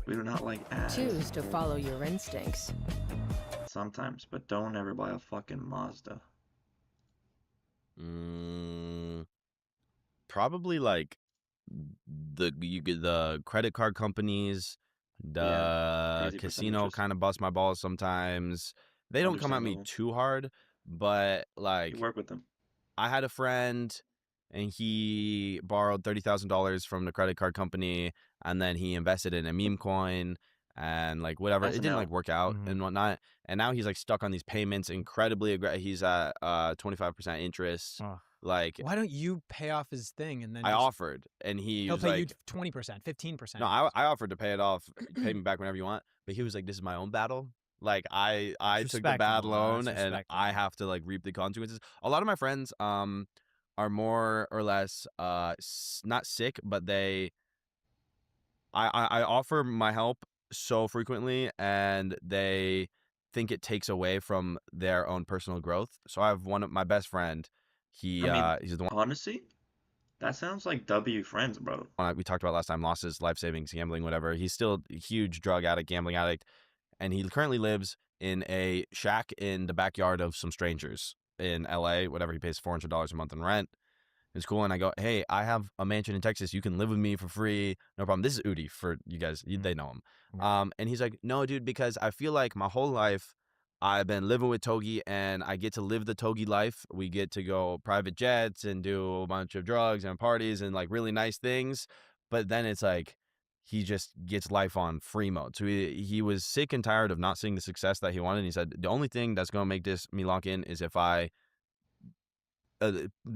we do not like ads. Choose to follow your instincts. Sometimes, but don't ever buy a fucking Mazda. Probably like the credit card companies, the crazy casino percentages. kind of bust my balls sometimes. They don't come at me Understandable. too hard, but like You work with them. I had a friend and he borrowed $30,000 from the credit card company and then he invested in a meme coin and like whatever. That's It an didn't L. like work out Mhm. and whatnot. And now he's like stuck on these payments incredibly aggressive. He's at 25% interest. Ugh. Like why don't you pay off his thing and then I just- offered and he he'll was pay like, you 20%, 15%. no, I offered to pay it off, pay me back whenever you want. But he was like, this is my own battle. Like I took the bad respectable, though. loan That's and I respectable. have to like reap the consequences. A lot of my friends are more or less not sick, but I offer my help so frequently and they think it takes away from their own personal growth. So I have one of my best friend. He's the one Honestly, that sounds like W friends, bro. we talked about last time, lost his life savings, gambling, whatever. He's still a huge drug addict, gambling addict, and he currently lives in a shack in the backyard of some strangers in LA, whatever. He pays $400 a month in rent. It's cool. And I go, hey, I have a mansion in Texas. You can live with me for free. No problem. This is Udi for you guys. They know him. Yeah. And he's like, no, dude, because I feel like my whole life I've been living with Togi and I get to live the Togi life. We get to go private jets and do a bunch of drugs and parties and like really nice things. But then it's like he just gets life on free mode. So he was sick and tired of not seeing the success that he wanted. And he said, the only thing that's going to make me lock in is if I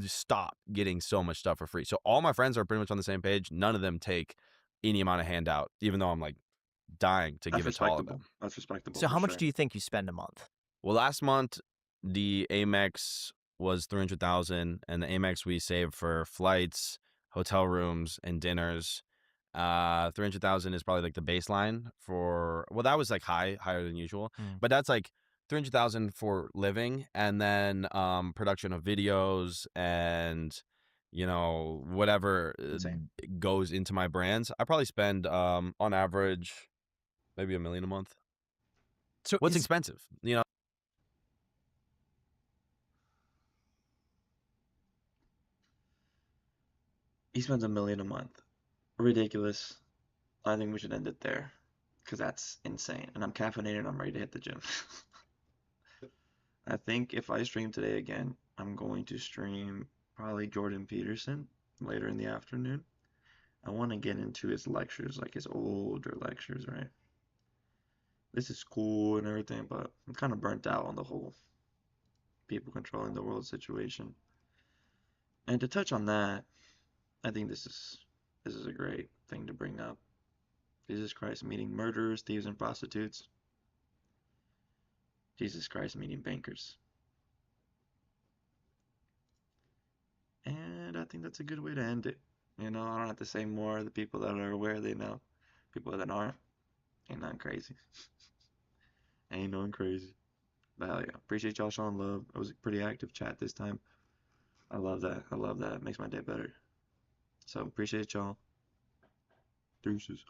stop getting so much stuff for free. So all my friends are pretty much on the same page. None of them take any amount of handout, even though I'm like dying to That's give it to all of them. respectable. That's respectable. So for how much sure. do you think you spend a month? Well, last month the Amex was 300,000, and the Amex we saved for flights, hotel rooms, and dinners. 300,000 is probably like the baseline for. Well, that was like higher than usual, but that's like 300,000 for living, and then production of videos and whatever Insane. goes into my brands. I probably spend on average maybe $1 million a month. So What's is- expensive? He spends $1 million a month. Ridiculous. I think we should end it there, because that's insane. And I'm caffeinated. I'm ready to hit the gym. I think if I stream today again, I'm going to stream probably Jordan Peterson later in the afternoon. I want to get into his lectures, like his older lectures, right? This is cool and everything, but I'm kind of burnt out on the whole people controlling the world situation. And to touch on that, I think this is a great thing to bring up. Jesus Christ meeting murderers, thieves, and prostitutes. Jesus Christ meeting bankers. And I think that's a good way to end it. I don't have to say more. The people that are aware, they know. People that aren't, ain't nothing crazy. Ain't nothing crazy. But hell yeah. Appreciate y'all showing love. It was a pretty active chat this time. I love that. It makes my day better. So appreciate y'all. Deuces.